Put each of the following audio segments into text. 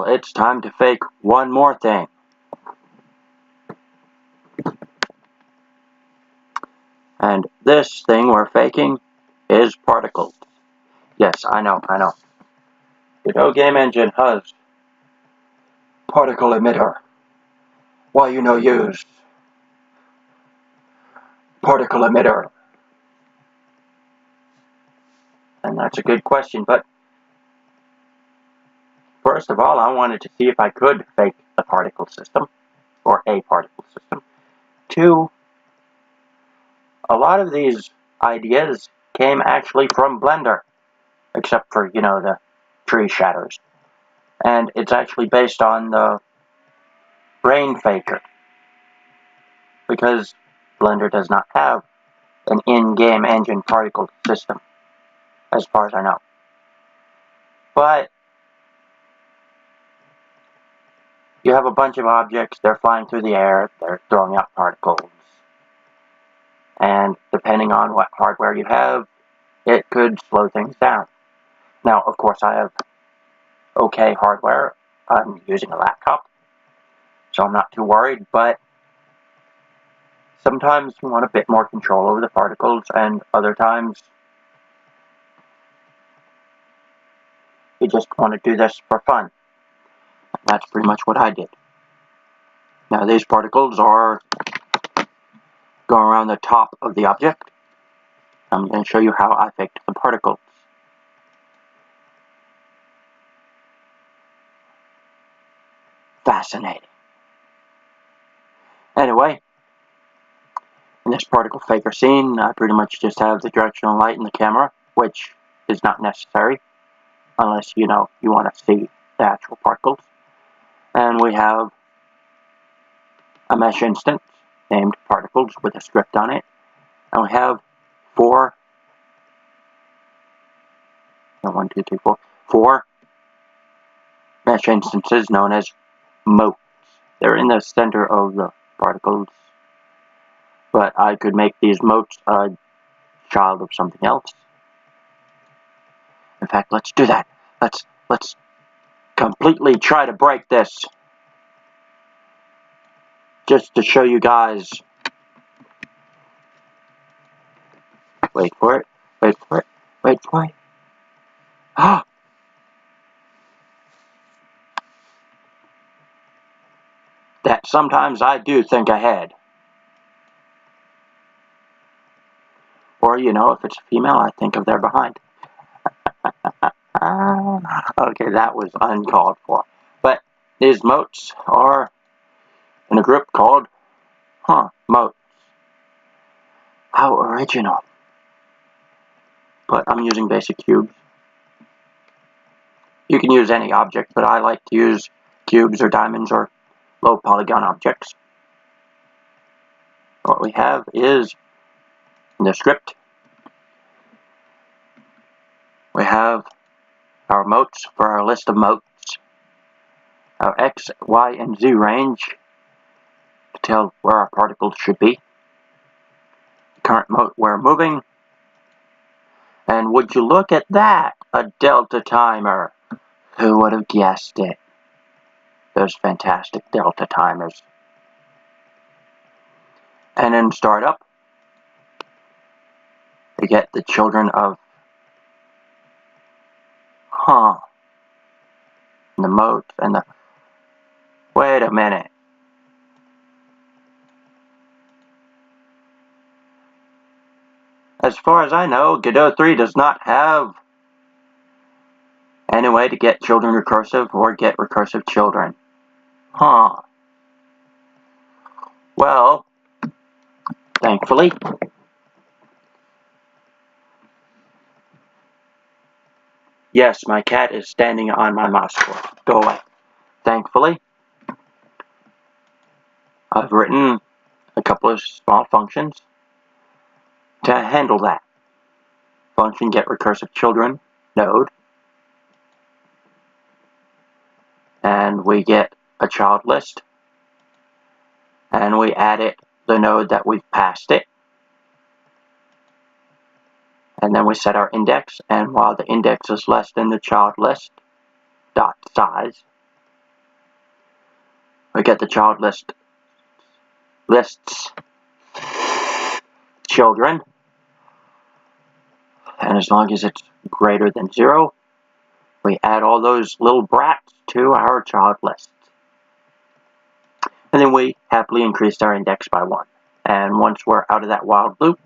Well, it's time to fake one more thing. And this thing we're faking is particles. Yes, I know. Godot game engine has particle emitter. Why you no use particle emitter? And that's a good question, but first of all, I wanted to see if I could fake the particle system, or a particle system. Two, a lot of these ideas came actually from Blender, except for, the tree shadows. And it's actually based on the Brain Faker, because Blender does not have an in-game engine particle system, as far as I know. But you have a bunch of objects, they're flying through the air, they're throwing out particles. And depending on what hardware you have, it could slow things down. Now, of course, I have okay hardware. I'm using a laptop, so I'm not too worried, but sometimes you want a bit more control over the particles, and other times you just want to do this for fun. That's pretty much what I did. Now, these particles are going around the top of the object. I'm going to show you how I faked the particles. Fascinating. Anyway, in this particle faker scene, I pretty much just have the directional light in the camera, which is not necessary unless you want to see the actual particles. And we have a mesh instance named particles with a script on it. And we have four mesh instances known as motes. They're in the center of the particles, but I could make these motes a child of something else. In fact, let's do that. Let's completely try to break this, just to show you guys. Wait for it. Ah! That sometimes I do think ahead. Or, if it's a female, I think of their behind. Okay, that was uncalled for. But these motes are in a group called motes. How original. But I'm using basic cubes. You can use any object, but I like to use cubes or diamonds or low polygon objects. What we have is, in the script, we have our motes for our list of motes, our X, Y, and Z range to tell where our particles should be, the current mote we're moving, and would you look at that, a delta timer. Who would have guessed it? Those fantastic delta timers. And in startup, we get the children of and the motes and the... Wait a minute. As far as I know, Godot3 does not have any way to get children recursive or get recursive children. Well, thankfully, yes, my cat is standing on my mouse board. Go away. Thankfully, I've written a couple of small functions to handle that. Function get recursive children node, and we get a child list, and we add it the node that we've passed it, and then we set our index, and while the index is less than the child list dot size, We get the child lists children, and as long as it's greater than 0, we add all those little brats to our child list. And then we happily increase our index by 1. And once we're out of that wild loop,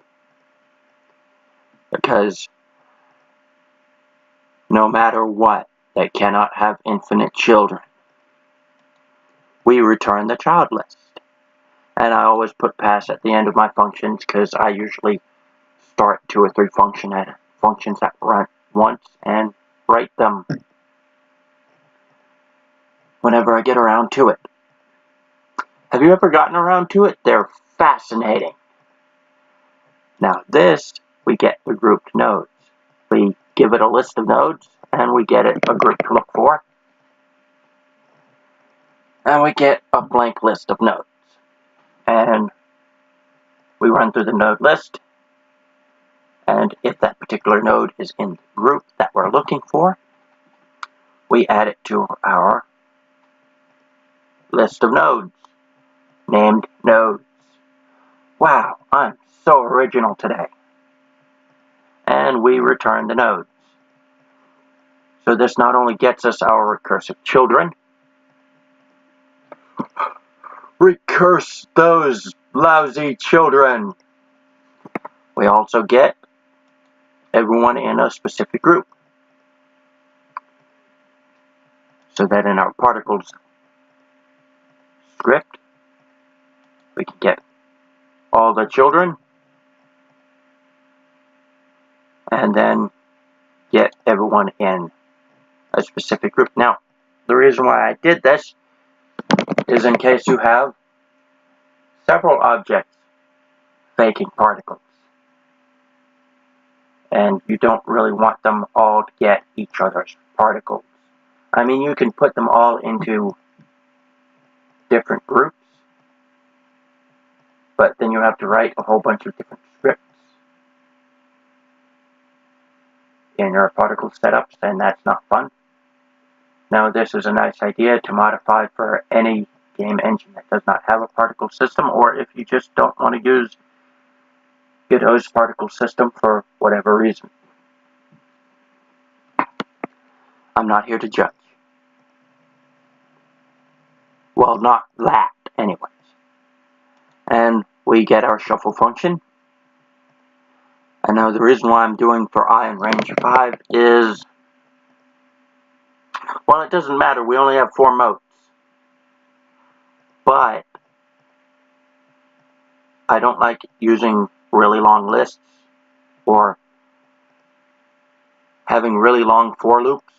because no matter what, they cannot have infinite children, we return the child list. And I always put pass at the end of my functions because I usually start 2 or 3 functions at once and write them whenever I get around to it. Have you ever gotten around to it? They're fascinating. Now this, we get the grouped nodes. We give it a list of nodes, and we get it a group to look for. And we get a blank list of nodes. And we run through the node list. And if that particular node is in the group that we're looking for, we add it to our list of nodes, named nodes. Wow, I'm so original today. And we return the nodes. So this not only gets us our recursive children, recurse those lousy children, we also get everyone in a specific group. So that in our particles script, we can get all the children, and then get everyone in a specific group. Now, the reason why I did this is in case you have several objects making particles, and you don't really want them all to get each other's particles. I mean, you can put them all into different groups, but then you have to write a whole bunch of different scripts in your particle setups, and that's not fun. Now, this is a nice idea to modify for any game engine that does not have a particle system, or if you just don't want to use Godot's particle system for whatever reason. I'm not here to judge. Well, not that, anyways. And we get our shuffle function. And now the reason why I'm doing for I in range 5 is, well, it doesn't matter. We only have 4 motes. But I don't like using really long lists or having really long for loops,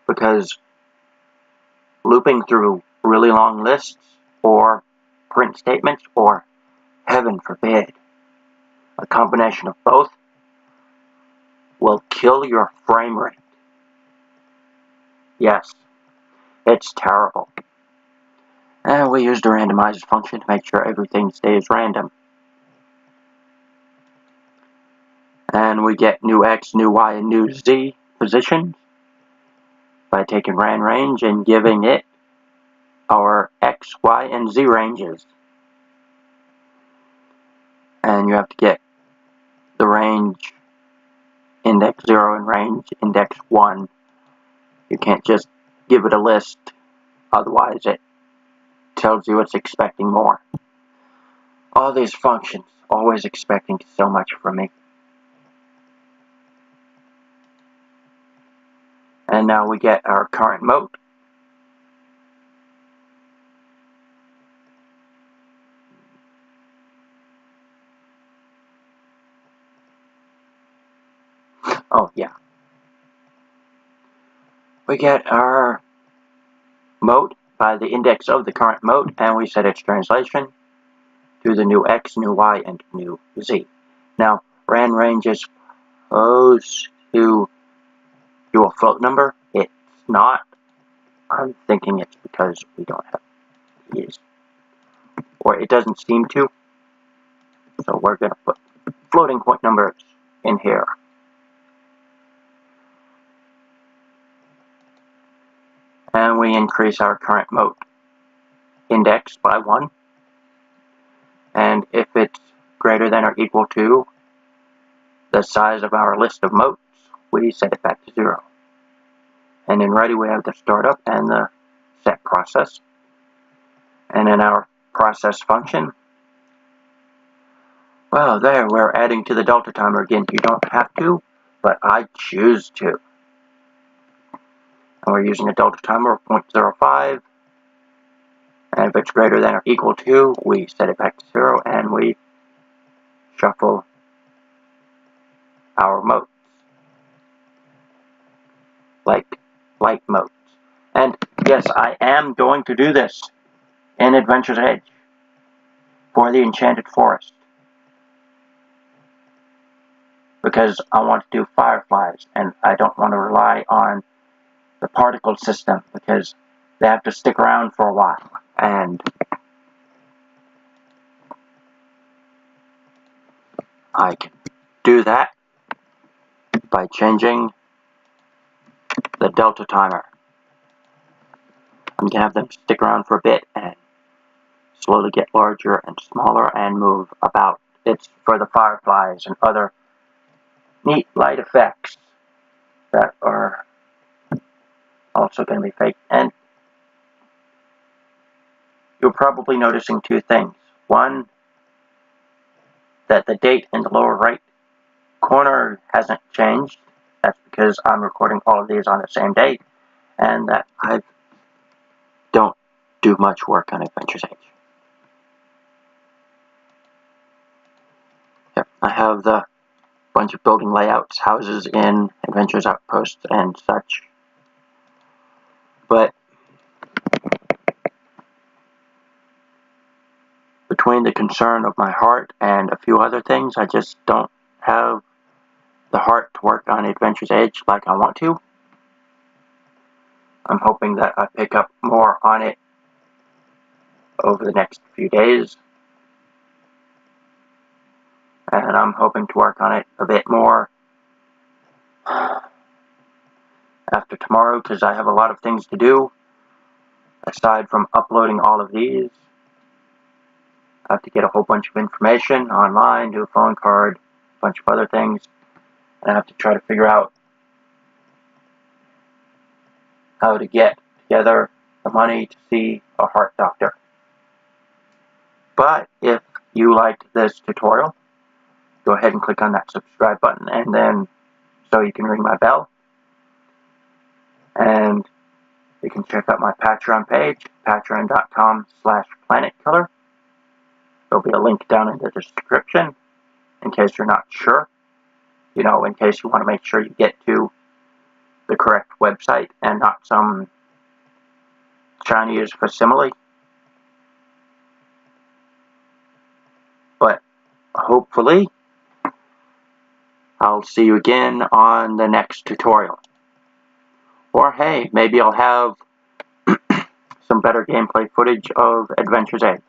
because looping through really long lists or print statements, or heaven forbid, a combination of both, will kill your frame rate. Yes, it's terrible. And we used a randomizer function to make sure everything stays random. And we get new x, new y, and new z positions by taking ran range and giving it our x, y, and z ranges. And you have to get the range index 0 and range index 1. You can't just give it a list, otherwise it tells you it's expecting more. All these functions, always expecting so much from me. And now we get our current mote. Oh, yeah. We get our mote by the index of the current mote, and we set its translation to the new x, new y, and new z. Now, ran range is supposed to do a float number. It's not. I'm thinking it's because we don't have these, or it doesn't seem to. So we're going to put floating point numbers in here. And we increase our current mote indexed by 1. And if it's greater than or equal to the size of our list of motes, we set it back to 0. And in ready, we have the startup and the set process. And in our process function, well, there, we're adding to the delta timer again. You don't have to, but I choose to. And we're using a delta timer of 0.05. And if it's greater than or equal to, we set it back to 0, and we shuffle our motes, like light motes. And yes, I am going to do this in Adventure's Edge for the Enchanted Forest, because I want to do fireflies, and I don't want to rely on the particle system, because they have to stick around for a while. And I can do that by changing the delta timer. I'm going to have them stick around for a bit and slowly get larger and smaller and move about. It's for the fireflies and other neat light effects that are also going to be fake. And you're probably noticing two things. One, that the date in the lower right corner hasn't changed. That's because I'm recording all of these on the same day, and that I don't do much work on Adventure's Edge. Yep, I have the bunch of building layouts, houses in Adventure's Outpost and such. But between the concern of my heart and a few other things, I just don't have the heart to work on Adventure's Edge like I want to. I'm hoping that I pick up more on it over the next few days. And I'm hoping to work on it a bit more after tomorrow, because I have a lot of things to do aside from uploading all of these. I have to get a whole bunch of information online, do a phone card, a bunch of other things, and I have to try to figure out how to get together the money to see a heart doctor. But if you liked this tutorial, go ahead and click on that subscribe button, and then so you can ring my bell. And you can check out my Patreon page, patreon.com/planetkiller. There'll be a link down in the description in case you're not sure. You know, in case you want to make sure you get to the correct website and not some Chinese facsimile. But hopefully, I'll see you again on the next tutorial. Or hey, maybe I'll have some better gameplay footage of Adventure's Edge.